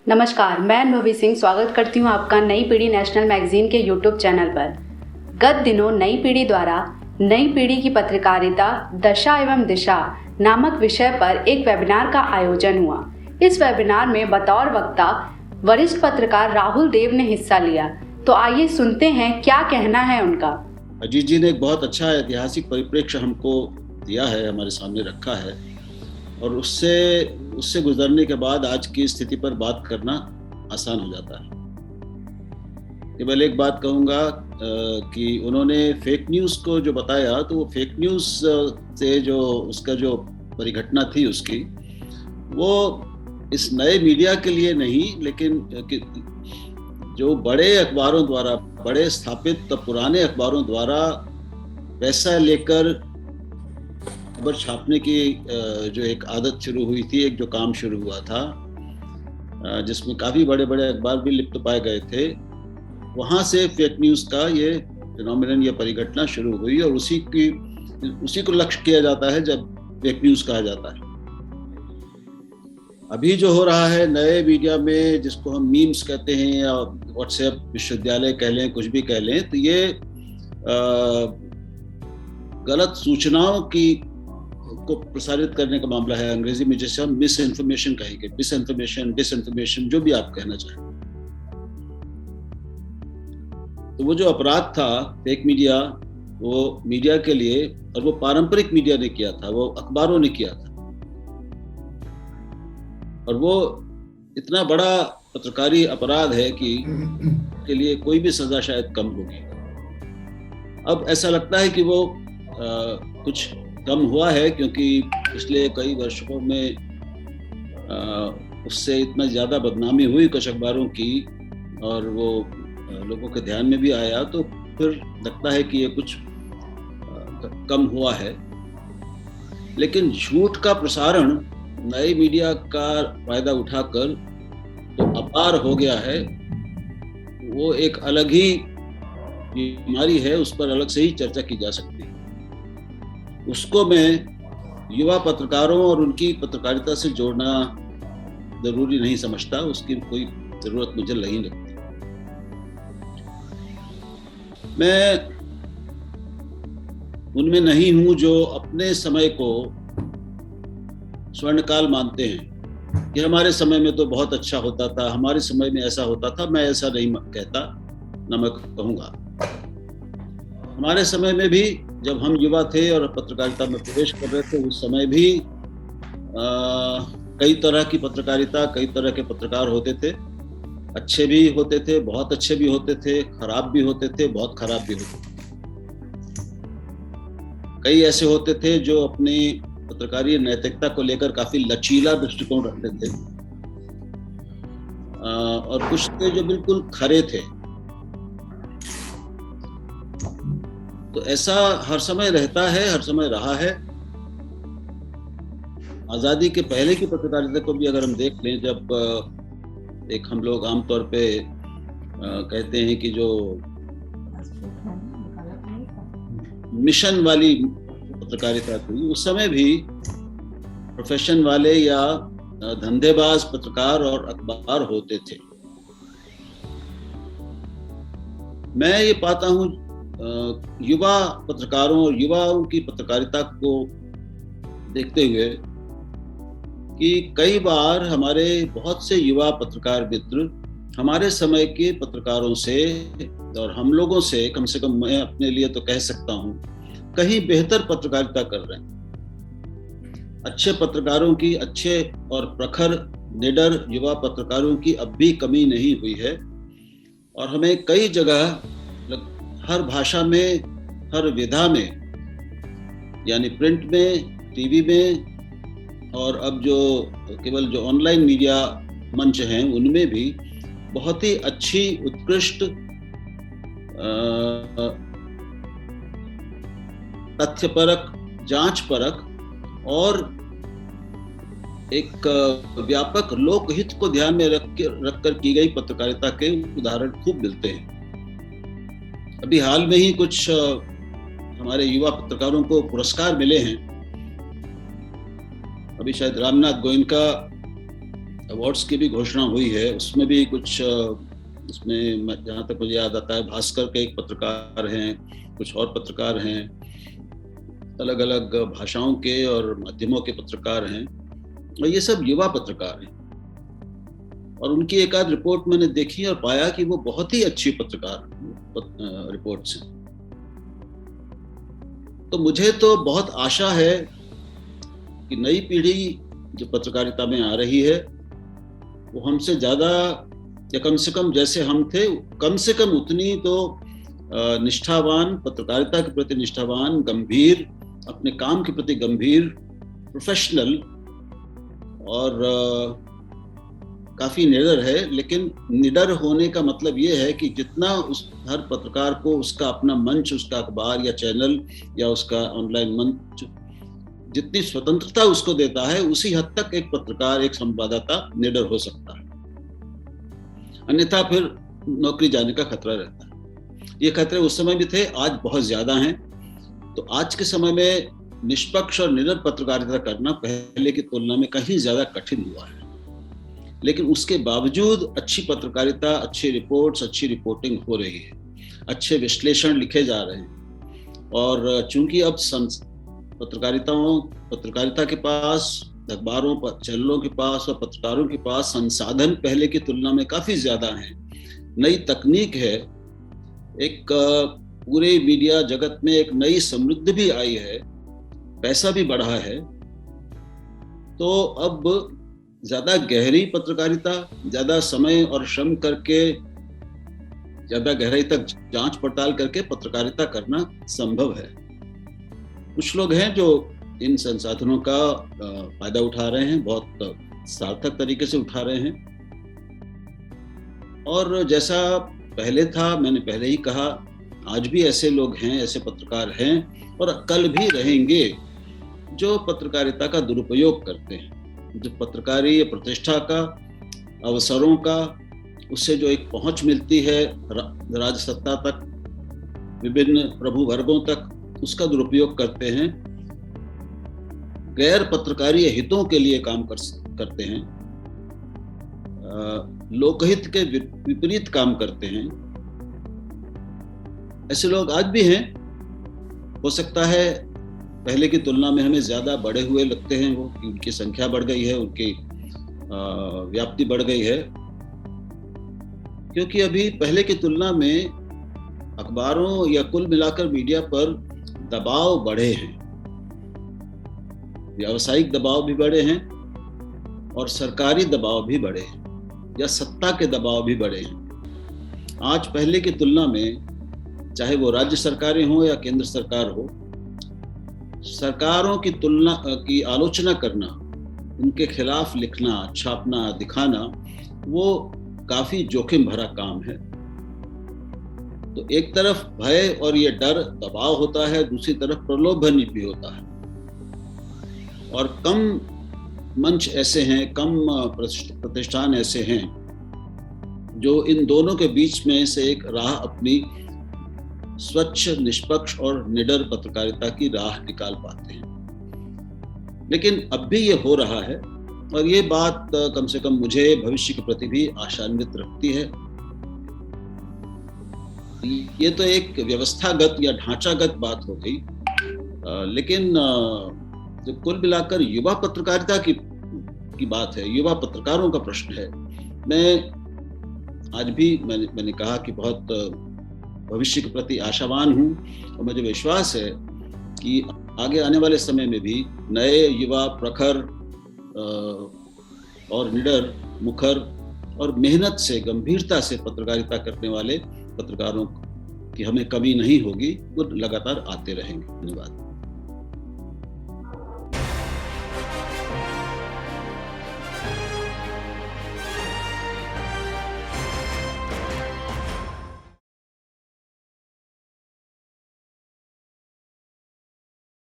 नमस्कार, मैं अनुभवी सिंह स्वागत करती हूँ आपका नई पीढ़ी नेशनल मैगजीन के यूट्यूब चैनल पर। गत दिनों नई पीढ़ी द्वारा नई पीढ़ी की पत्रकारिता दशा एवं दिशा नामक विषय पर एक वेबिनार का आयोजन हुआ। इस वेबिनार में बतौर वक्ता वरिष्ठ पत्रकार राहुल देव ने हिस्सा लिया। तो आइए सुनते हैं क्या कहना है उनका। अजीत जी ने एक बहुत अच्छा ऐतिहासिक परिप्रेक्ष्य हमको दिया है, हमारे सामने रखा है, और उससे गुजरने के बाद आज की स्थिति पर बात करना आसान हो जाता है। केवल एक बात कहूँगा कि उन्होंने फेक न्यूज़ को जो बताया, तो वो फेक न्यूज़ से जो उसका जो परिघटना थी उसकी, वो इस नए मीडिया के लिए नहीं, लेकिन जो बड़े अखबारों द्वारा, बड़े स्थापित पुराने अखबारों द्वारा पैसा लेकर खबर छापने की जो एक आदत शुरू हुई थी, एक जो काम शुरू हुआ था, जिसमें काफ़ी बड़े बड़े अखबार भी लिप्त पाए गए थे, वहाँ से फेक न्यूज़ का ये फिनोमिनन, ये परिघटना शुरू हुई, और उसी को लक्ष्य किया जाता है जब फेक न्यूज़ कहा जाता है। अभी जो हो रहा है नए मीडिया में, जिसको हम मीम्स कहते हैं या व्हाट्सएप विश्वविद्यालय कह लें, कुछ भी कह लें, तो ये गलत सूचनाओं को प्रसारित करने का मामला है। अंग्रेजी में जैसे हम मिस इन्फॉर्मेशन कहेंगे, डिसइन्फॉर्मेशन, जो भी आप कहना चाहें। तो वो जो अपराध था फेक मीडिया, वो मीडिया के लिए, और वो पारंपरिक मीडिया ने किया था, वो अखबारों ने किया था, और वो इतना बड़ा पत्रकारी अपराध है कि के लिए कोई भी सजा शायद कम होगी। अब ऐसा लगता है कि वो कुछ कम हुआ है, क्योंकि पिछले कई वर्षों में उससे इतना ज़्यादा बदनामी हुई कुछ अखबारों की, और वो लोगों के ध्यान में भी आया, तो फिर लगता है कि ये कुछ कम हुआ है। लेकिन झूठ का प्रसारण नए मीडिया का फायदा उठाकर तो अपार हो गया है। वो एक अलग ही बीमारी है, उस पर अलग से ही चर्चा की जा सकती है। उसको मैं युवा पत्रकारों और उनकी पत्रकारिता से जोड़ना जरूरी नहीं समझता, उसकी कोई जरूरत मुझे नहीं लगती। मैं उनमें नहीं हूं जो अपने समय को स्वर्णकाल मानते हैं कि हमारे समय में तो बहुत अच्छा होता था, हमारे समय में ऐसा होता था। मैं ऐसा नहीं कहता, ना मैं कहूँगा। हमारे समय में भी, जब हम युवा थे और पत्रकारिता में प्रवेश कर रहे थे, उस समय भी कई तरह की पत्रकारिता, कई तरह के पत्रकार होते थे। अच्छे भी होते थे, बहुत अच्छे भी होते थे, खराब भी होते थे, बहुत खराब भी होते थे। कई ऐसे होते थे जो अपनी पत्रकारी नैतिकता को लेकर काफी लचीला दृष्टिकोण रखते थे, और कुछ थे जो बिल्कुल खरे थे। तो ऐसा हर समय रहता है, हर समय रहा है। आज़ादी के पहले की पत्रकारिता को भी अगर हम देख लें, जब एक हम लोग आमतौर पे कहते हैं कि जो मिशन वाली पत्रकारिता थी, उस समय भी प्रोफेशन वाले या धंधेबाज पत्रकार और अखबार होते थे। मैं ये पाता हूँ युवा पत्रकारों और युवाओं की पत्रकारिता को देखते हुए कि कई बार हमारे बहुत से युवा पत्रकार मित्र हमारे समय के पत्रकारों से और हम लोगों से कम मैं अपने लिए तो कह सकता हूँ, कहीं बेहतर पत्रकारिता कर रहे हैं। अच्छे पत्रकारों की, अच्छे और प्रखर निडर युवा पत्रकारों की अब भी कमी नहीं हुई है, और हमें कई जगह, हर भाषा में, हर विधा में, यानी प्रिंट में, टीवी में, और अब जो केवल जो ऑनलाइन मीडिया मंच हैं, उनमें भी बहुत ही अच्छी, उत्कृष्ट, तथ्यपरक, जांचपरक और एक व्यापक लोकहित को ध्यान में रखकर की गई पत्रकारिता के उदाहरण खूब मिलते हैं। अभी हाल में ही कुछ हमारे युवा पत्रकारों को पुरस्कार मिले हैं। अभी शायद रामनाथ गोयनका अवार्ड्स की भी घोषणा हुई है, उसमें भी कुछ उसमें जहाँ तक मुझे याद आता है भास्कर के एक पत्रकार हैं, कुछ और पत्रकार हैं, अलग अलग भाषाओं के और माध्यमों के पत्रकार हैं, और ये सब युवा पत्रकार हैं। और उनकी एक आध रिपोर्ट मैंने देखी और पाया कि वो बहुत ही अच्छी पत्रकार रिपोर्ट्स हैं। तो मुझे तो बहुत आशा है कि नई पीढ़ी जो पत्रकारिता में आ रही है वो हमसे ज़्यादा, या कम से कम जैसे हम थे, कम से कम उतनी तो निष्ठावान, पत्रकारिता के प्रति निष्ठावान, गंभीर, अपने काम के प्रति गंभीर, प्रोफेशनल और काफ़ी निडर है। लेकिन निडर होने का मतलब ये है कि जितना उस हर पत्रकार को उसका अपना मंच, उसका अखबार या चैनल या उसका ऑनलाइन मंच जितनी स्वतंत्रता उसको देता है, उसी हद तक एक पत्रकार, एक संवाददाता निडर हो सकता है। अन्यथा फिर नौकरी जाने का खतरा रहता है। ये खतरे उस समय भी थे, आज बहुत ज्यादा हैं। तो आज के समय में निष्पक्ष और निडर पत्रकारिता करना पहले की तुलना में कहीं ज्यादा कठिन हुआ है। लेकिन उसके बावजूद अच्छी पत्रकारिता, अच्छी रिपोर्ट्स, अच्छी रिपोर्टिंग हो रही है, अच्छे विश्लेषण लिखे जा रहे हैं। और चूंकि अब पत्रकारिता के पास, अखबारों पर, चैनलों के पास और पत्रकारों के पास संसाधन पहले की तुलना में काफी ज्यादा हैं, नई तकनीक है, एक पूरे मीडिया जगत में एक नई समृद्धि भी आई है, पैसा भी बढ़ा है, तो अब ज्यादा गहरी पत्रकारिता, ज्यादा समय और श्रम करके, ज्यादा गहराई तक जांच पड़ताल करके पत्रकारिता करना संभव है। कुछ लोग हैं जो इन संसाधनों का फायदा उठा रहे हैं, बहुत सार्थक तरीके से उठा रहे हैं। और जैसा पहले था, मैंने पहले ही कहा, आज भी ऐसे लोग हैं, ऐसे पत्रकार हैं और कल भी रहेंगे जो पत्रकारिता का दुरुपयोग करते हैं, जो पत्रकारी प्रतिष्ठा का, अवसरों का, उससे जो एक पहुंच मिलती है राजसत्ता तक, विभिन्न प्रभु वर्गों तक, उसका दुरुपयोग करते हैं, गैर पत्रकारीय हितों के लिए काम करते हैं, लोकहित के विपरीत काम करते हैं। ऐसे लोग आज भी हैं। हो सकता है पहले की तुलना में हमें ज्यादा बढ़े हुए लगते हैं वो, कि उनकी संख्या बढ़ गई है, उनकी व्याप्ति बढ़ गई है, क्योंकि अभी पहले की तुलना में अखबारों या कुल मिलाकर मीडिया पर दबाव बढ़े हैं, व्यावसायिक दबाव भी बढ़े हैं और सरकारी दबाव भी बढ़े हैं, या सत्ता के दबाव भी बढ़े हैं। आज पहले की तुलना में, चाहे वो राज्य सरकारें हो या केंद्र सरकार हो, सरकारों की आलोचना करना, उनके खिलाफ लिखना, छापना, दिखाना, वो काफी जोखिम भरा काम है। तो एक तरफ भय और ये डर, दबाव होता है, दूसरी तरफ प्रलोभन भी होता है। और कम मंच ऐसे हैं, कम प्रतिष्ठान ऐसे हैं जो इन दोनों के बीच में से एक राह, अपनी स्वच्छ, निष्पक्ष और निडर पत्रकारिता की राह निकाल पाते हैं। लेकिन अब भी ये हो रहा है, और ये बात कम से कम मुझे भविष्य के प्रति भी आशान्वित रखती है। ये तो एक व्यवस्थागत या ढांचागत बात हो गई, लेकिन जो कुल मिलाकर युवा पत्रकारिता की बात है, युवा पत्रकारों का प्रश्न है। मैं आज भी मैंने कहा कि बहुत भविष्य के प्रति आशावान हूँ, और मुझे विश्वास है कि आगे आने वाले समय में भी नए युवा, प्रखर और निडर, मुखर और मेहनत से, गंभीरता से पत्रकारिता करने वाले पत्रकारों की हमें कमी नहीं होगी, वो लगातार आते रहेंगे। धन्यवाद।